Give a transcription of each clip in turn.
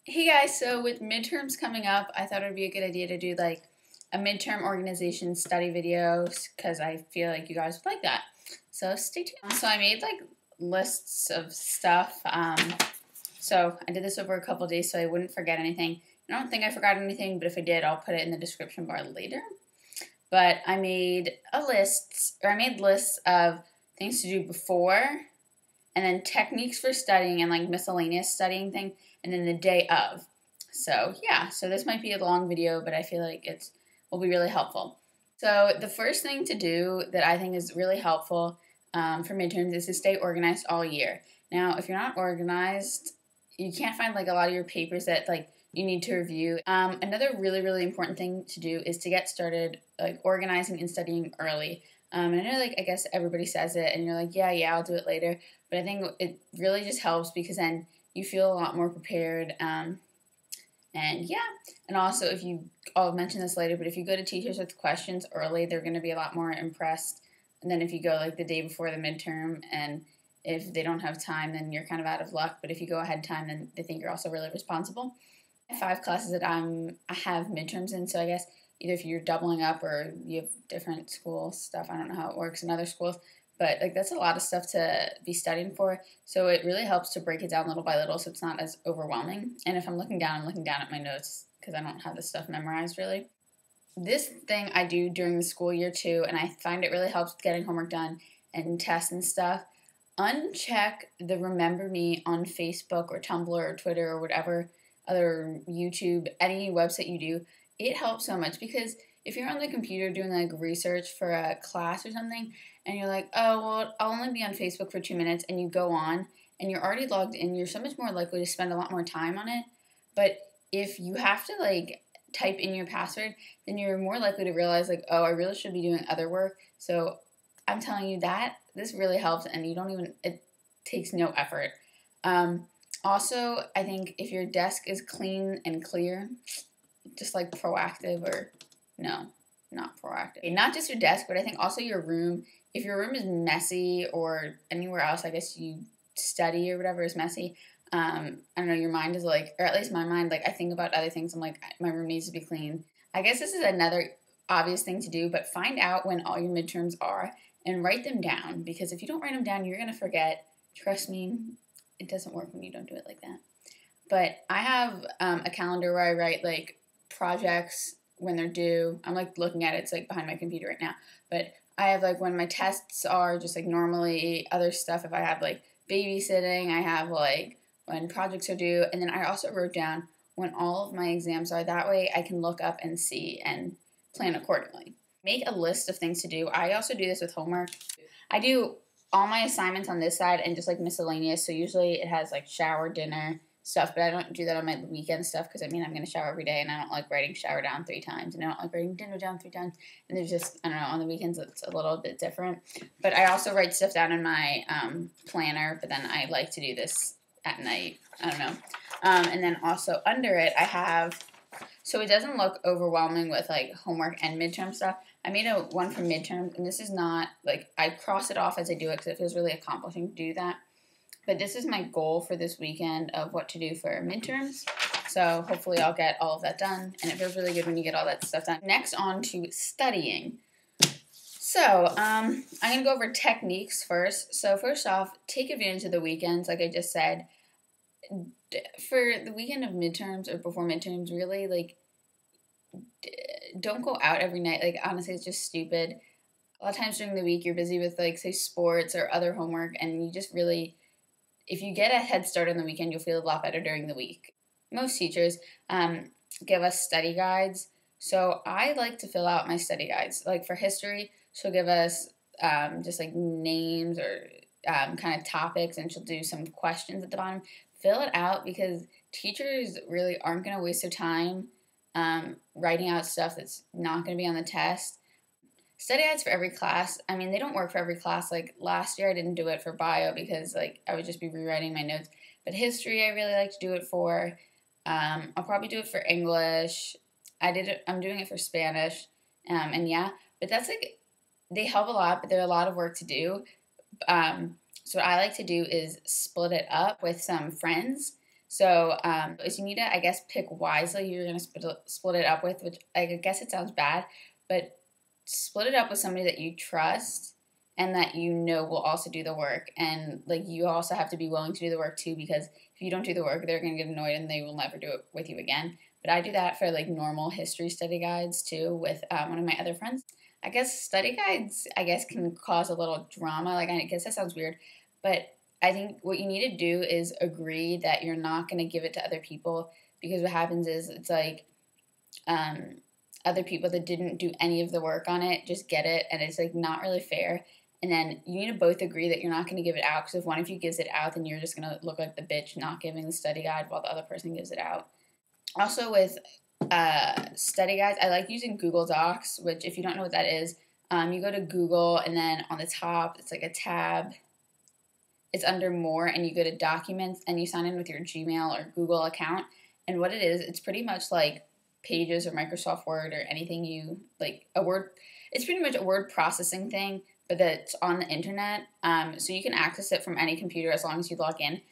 Hey guys, so with midterms coming up, I thought it would be a good idea to do like a midterm organization study video because I feel like you guys would like that. So stay tuned. So I made like lists of stuff. So I did this over a couple days so I wouldn't forget anything. I don't think I forgot anything, but if I did, I'll put it in the description bar later. But I made lists of things to do before, and then techniques for studying and like miscellaneous studying thing, and then the day of. So yeah, so this might be a long video, but I feel like it will be really helpful. So the first thing to do that I think is really helpful for midterms is to stay organized all year. Now, if you're not organized, you can't find like a lot of your papers that like you need to review. Another really important thing to do is to get started like organizing and studying early. And I know like I guess everybody says it and you're like, yeah, I'll do it later. But I think it really just helps because then you feel a lot more prepared. And yeah, and also I'll mention this later, but if you go to teachers with questions early, they're going to be a lot more impressed than if you go like the day before the midterm, and if they don't have time, then you're kind of out of luck. But if you go ahead in time, then they think you're also really responsible. I have 5 classes that I have midterms in, so I guess either if you're doubling up or you have different school stuff, I don't know how it works in other schools, but like that's a lot of stuff to be studying for. So it really helps to break it down little by little so it's not as overwhelming. And if I'm looking down at my notes because I don't have this stuff memorized really. This thing I do during the school year too, and I find it really helps getting homework done and tests and stuff. Uncheck the Remember Me on Facebook or Tumblr or Twitter or whatever other YouTube, any website you do. It helps so much because if you're on the computer doing like research for a class or something and you're like, oh, well, I'll only be on Facebook for 2 minutes, and you go on and you're already logged in, you're so much more likely to spend a lot more time on it. But if you have to like type in your password, then you're more likely to realize like, oh, I really should be doing other work. So I'm telling you that this really helps, and it takes no effort. Also, I think if your desk is clean and clear, just like proactive or no, not proactive. Okay, not just your desk, but I think also your room. If your room is messy or anywhere else, I guess you study or whatever is messy, I don't know, your mind is like, or at least my mind, like I think about other things. I'm like, my room needs to be clean. I guess this is another obvious thing to do, but find out when all your midterms are and write them down, because if you don't write them down, you're going to forget. Trust me, it doesn't work when you don't do it like that. But I have a calendar where I write like projects when they're due. I'm like looking at it, it's like behind my computer right now. But I have like when my tests are, just like normally other stuff. If I have like babysitting, I have like when projects are due. And then I also wrote down when all of my exams are. That way I can look up and see and plan accordingly. Make a list of things to do. I also do this with homework. I do all my assignments on this side and just like miscellaneous. So usually it has like shower, dinner, stuff, but I don't do that on my weekend stuff because I mean I'm going to shower every day, and I don't like writing shower down 3 times, and I don't like writing dinner down 3 times, and there's just, I don't know, on the weekends it's a little bit different. But I also write stuff down in my planner, but then I like to do this at night. I don't know. And then also under it I have, so it doesn't look overwhelming with like homework and midterm stuff. I made one for midterms, and this is not like, I cross it off as I do it because it feels really accomplishing to do that. But this is my goal for this weekend of what to do for midterms. So hopefully I'll get all of that done. And it feels really good when you get all that stuff done. Next, on to studying. So I'm going to go over techniques first. So first off, take advantage of the weekends, like I just said. For the weekend of midterms or before midterms, really, like, don't go out every night. Like, honestly, it's just stupid. A lot of times during the week, you're busy with, like, say, sports or other homework, and you just really, if you get a head start on the weekend, you'll feel a lot better during the week. Most teachers give us study guides, so I like to fill out my study guides. Like for history, she'll give us just like names or kind of topics, and she'll do some questions at the bottom. Fill it out because teachers really aren't going to waste their time writing out stuff that's not going to be on the test. Study guides for every class. I mean, they don't work for every class. Like last year I didn't do it for bio because like I would just be rewriting my notes. But history I really like to do it for. I'll probably do it for English. I'm doing it for Spanish. And yeah, but that's like, they help a lot, but they're a lot of work to do. So what I like to do is split it up with some friends. So is you need to, I guess, pick wisely who you're going to split it up with, which I guess it sounds bad, but split it up with somebody that you trust and that you know will also do the work. And like you also have to be willing to do the work too, because if you don't do the work, they're going to get annoyed and they will never do it with you again. But I do that for like normal history study guides too with one of my other friends. I guess study guides, I guess, can cause a little drama. Like, I guess that sounds weird, but I think what you need to do is agree that you're not going to give it to other people, because what happens is it's like other people that didn't do any of the work on it just get it, and it's like not really fair. And then you need to both agree that you're not going to give it out, because if one of you gives it out, then you're just going to look like the bitch not giving the study guide while the other person gives it out. Also with study guides, I like using Google Docs, which if you don't know what that is, you go to Google and then on the top, it's like a tab. It's under More, and you go to Documents and you sign in with your Gmail or Google account. And what it is, it's pretty much like Pages or Microsoft Word or anything you, like a word, it's pretty much a word processing thing, but that's on the internet. So you can access it from any computer as long as you log in.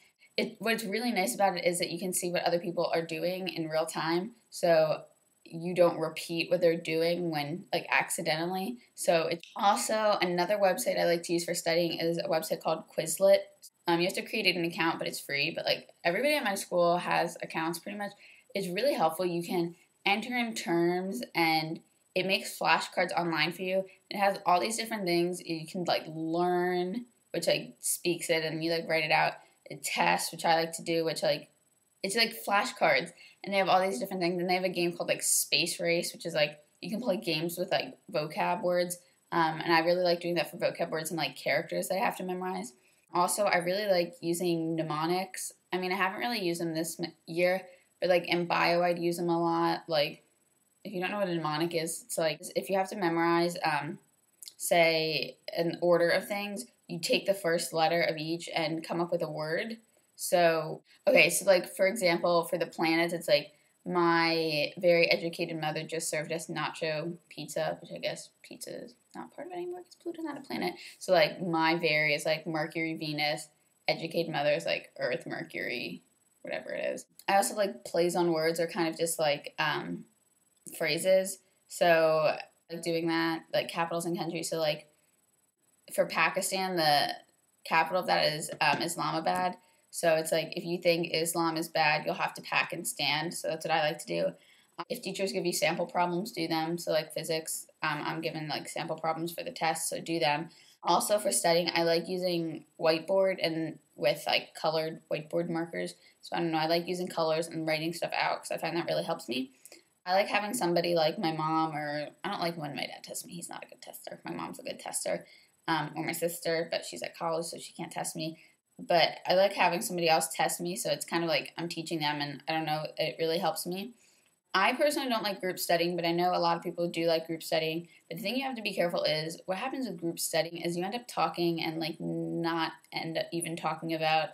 What's really nice about it is that you can see what other people are doing in real time, so you don't repeat what they're doing when, like, accidentally. So it's also another website I like to use for studying is a website called Quizlet. You have to create an account, but it's free. But like everybody at my school has accounts pretty much. It's really helpful. You can enter in terms and it makes flashcards online for you. It has all these different things you can like learn, which like speaks it, and you like write it out. A test, which I like to do, which like it's like flashcards, and they have all these different things. And they have a game called like Space Race, which is like you can play games with like vocab words. And I really like doing that for vocab words and like characters that I have to memorize. Also, I really like using mnemonics. I mean, I haven't really used them this year, but like in bio, I'd use them a lot. Like, if you don't know what a mnemonic is, it's like if you have to memorize, say, an order of things, you take the first letter of each and come up with a word. So, okay, so like, for example, for the planets, it's like, my very educated mother just served us nacho pizza, which I guess pizza is not part of it anymore because Pluto's not a planet. So, like, my very is like Mercury, Venus. Educated mother is like Earth, Mercury, whatever it is. I also like plays on words or kind of just like phrases. So, like doing that, like capitals and countries. So, like, for Pakistan, the capital of that is Islamabad. So it's like if you think Islam is bad, you'll have to pack and stand. So that's what I like to do. If teachers give you sample problems, do them. So like physics, I'm given like sample problems for the test, so do them. Also for studying, I like using whiteboard and with like colored whiteboard markers. So I don't know, I like using colors and writing stuff out because I find that really helps me. I like having somebody like my mom, or I don't like when my dad tests me. He's not a good tester. My mom's a good tester. Or my sister, but she's at college, so she can't test me. But I like having somebody else test me, so it's kind of like I'm teaching them, and I don't know, it really helps me. I personally don't like group studying, but I know a lot of people do like group studying. But the thing you have to be careful is what happens with group studying is you end up talking and like not end up even talking about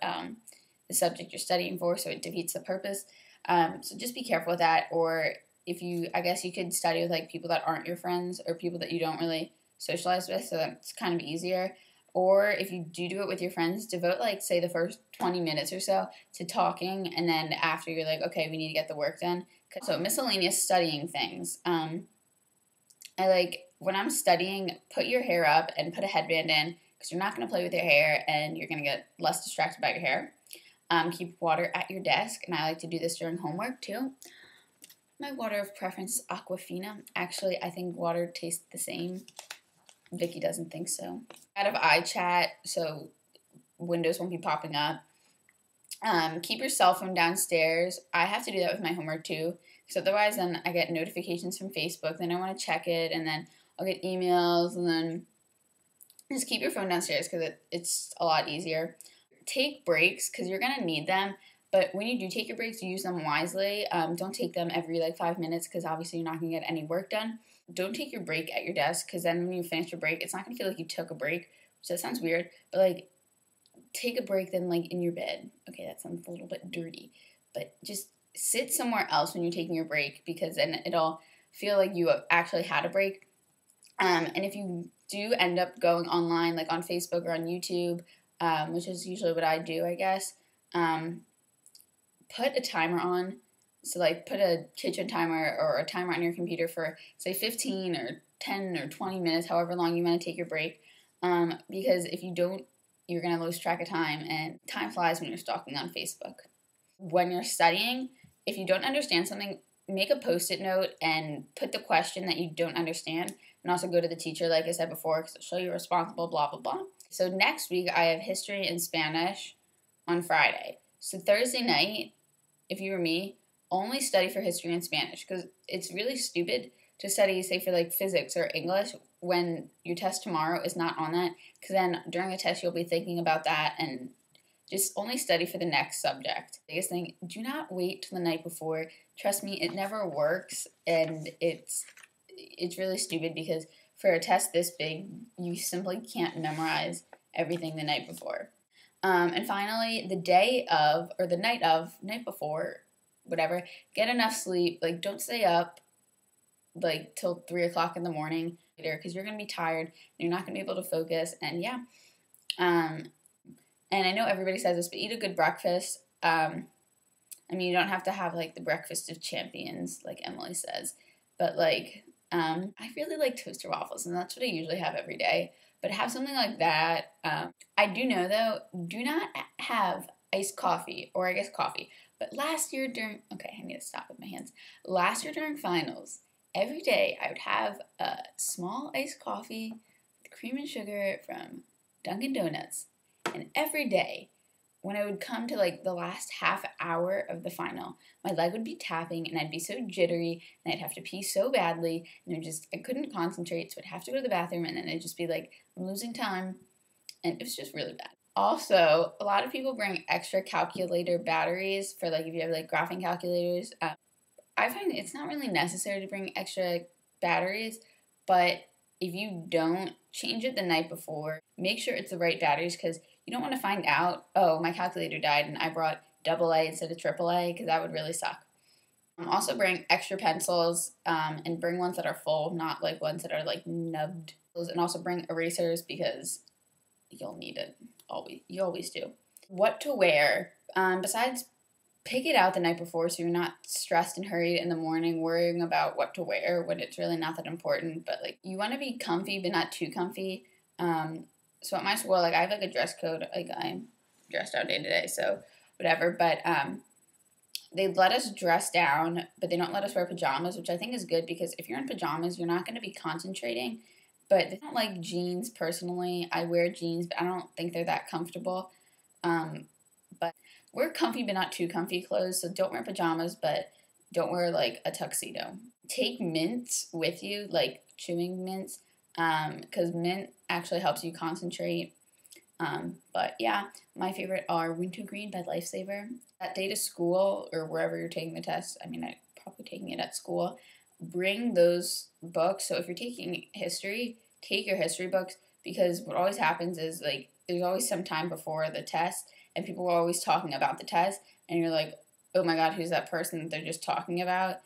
the subject you're studying for, so it defeats the purpose. So just be careful with that. Or if you, I guess you could study with like people that aren't your friends or people that you don't really socialize with, so that's kind of easier. Or if you do it with your friends, devote like say the first 20 minutes or so to talking, and then after you're like, okay, we need to get the work done. So miscellaneous studying things. I like when I'm studying, put your hair up and put a headband in, because you're not going to play with your hair and you're going to get less distracted by your hair. Keep water at your desk, and I like to do this during homework too. My water of preference is Aquafina. Actually, I think water tastes the same. Vicky doesn't think so. Out of iChat, so windows won't be popping up. Keep your cell phone downstairs. I have to do that with my homework too, because otherwise then I get notifications from Facebook, then I want to check it, and then I'll get emails, and then just keep your phone downstairs because it's a lot easier. Take breaks because you're going to need them, but when you do take your breaks, use them wisely. Don't take them every like 5 minutes because obviously you're not going to get any work done. Don't take your break at your desk, because then when you finish your break, it's not going to feel like you took a break, which that sounds weird, but like take a break then like in your bed. Okay, that sounds a little bit dirty, but just sit somewhere else when you're taking your break, because then it'll feel like you actually had a break. And if you do end up going online, like on Facebook or on YouTube, which is usually what I do, I guess, put a timer on. So like put a kitchen timer or a timer on your computer for say 15 or 10 or 20 minutes, however long you want to take your break. Because if you don't, you're going to lose track of time, and time flies when you're stalking on Facebook. When you're studying, if you don't understand something, make a Post-it note and put the question that you don't understand, and also go to the teacher, like I said before, because it'll show you're responsible, blah, blah, blah. So next week, I have history and Spanish on Friday. So Thursday night, if you were me, only study for history and Spanish, because it's really stupid to study, say, for like physics or English when your test tomorrow is not on that, because then during the test you'll be thinking about that, and just only study for the next subject. Biggest thing, do not wait till the night before. Trust me, it never works, and it's really stupid because for a test this big, you simply can't memorize everything the night before. And finally, the day of, or the night before, whatever, get enough sleep. Like, don't stay up like till 3 o'clock in the morning later, because you're going to be tired and you're not going to be able to focus. And yeah, and I know everybody says this, but eat a good breakfast. I mean, you don't have to have like the breakfast of champions, like Emily says, but like, I really like toaster waffles, and that's what I usually have every day. But have something like that. I do know, though, do not have iced coffee, or I guess coffee. But last year okay, I need to stop with my hands. Last year during finals, every day I would have a small iced coffee with cream and sugar from Dunkin' Donuts. And every day, when I would come to like the last half hour of the final, my leg would be tapping and I'd be so jittery and I'd have to pee so badly, and I couldn't concentrate, so I'd have to go to the bathroom, and then I'd just be like, I'm losing time, and it was just really bad. Also, a lot of people bring extra calculator batteries for like if you have like graphing calculators. I find it's not really necessary to bring extra batteries, but if you don't, change it the night before. Make sure it's the right batteries, because you don't want to find out, oh, my calculator died and I brought AA instead of AAA, because that would really suck. Also bring extra pencils, and bring ones that are full, not like ones that are like nubbed. And also bring erasers, because you'll need it. You always do. What to wear. Besides, pick it out the night before so you're not stressed and hurried in the morning worrying about what to wear when it's really not that important. But like, you want to be comfy but not too comfy. So at my school, like, I have like a dress code. Like, I'm dressed out day to day, so whatever. But they let us dress down, but they don't let us wear pajamas, which I think is good, because if you're in pajamas, you're not going to be concentrating. But I don't like jeans personally. I wear jeans, but I don't think they're that comfortable. But wear comfy but not too comfy clothes. So don't wear pajamas, but don't wear like a tuxedo. Take mints with you, like chewing mints, because mint actually helps you concentrate. But yeah, my favorite are Wintergreen by Lifesaver. That day to school, or wherever you're taking the test, I mean, I'm probably taking it at school, bring those books. So if you're taking history, take your history books, because what always happens is like there's always some time before the test and people are always talking about the test, and you're like, oh my god, who's that person that they're just talking about?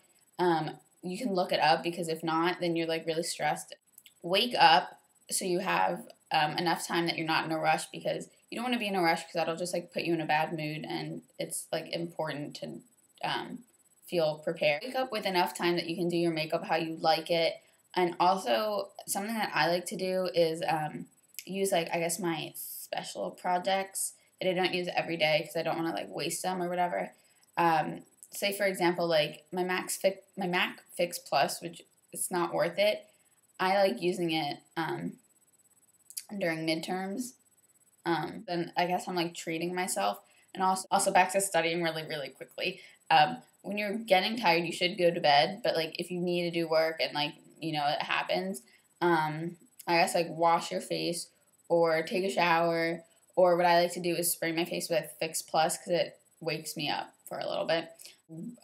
You can look it up, because if not, then you're like really stressed. Wake up so you have enough time that you're not in a rush, because you don't want to be in a rush, because that'll just like put you in a bad mood, and it's like important to feel prepared. Wake up with enough time that you can do your makeup how you like it. And also, something that I like to do is use like, I guess, my special projects that I don't use every day, because I don't want to like waste them or whatever. Say for example, like my Mac Fix Plus, which it's not worth it. I like using it during midterms. Then I guess I'm like treating myself. And also back to studying really, really quickly. When you're getting tired, you should go to bed. But like if you need to do work and like, you know, it happens, I guess like wash your face or take a shower. Or what I like to do is spray my face with Fix Plus, because it wakes me up for a little bit.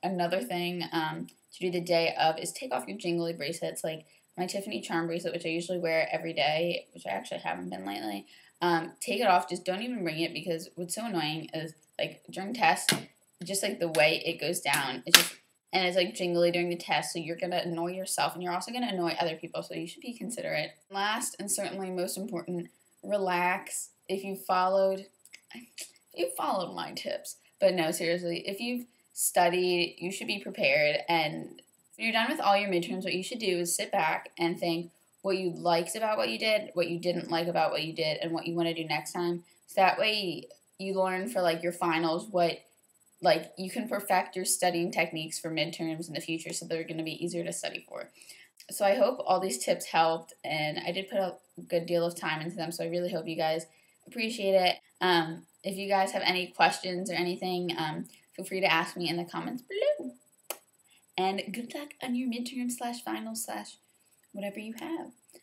Another thing to do the day of is take off your jingly bracelets, like my Tiffany charm bracelet, which I usually wear every day, which I actually haven't been lately. Take it off. Just don't even ring it, because what's so annoying is like during tests, just like the way it goes down, and it's like jingly during the test, so you're going to annoy yourself, and you're also going to annoy other people, so you should be considerate. Last, and certainly most important, relax. If you followed my tips, But no, seriously, if you've studied, you should be prepared. And when you're done with all your midterms, what you should do is sit back and think what you liked about what you did, what you didn't like about what you did, and what you want to do next time. So that way you learn for like your finals what like you can perfect your studying techniques for midterms in the future, so they're going to be easier to study for. So I hope all these tips helped, and I did put a good deal of time into them, so I really hope you guys appreciate it. If you guys have any questions or anything, feel free to ask me in the comments below. And good luck on your midterm / finals / whatever you have.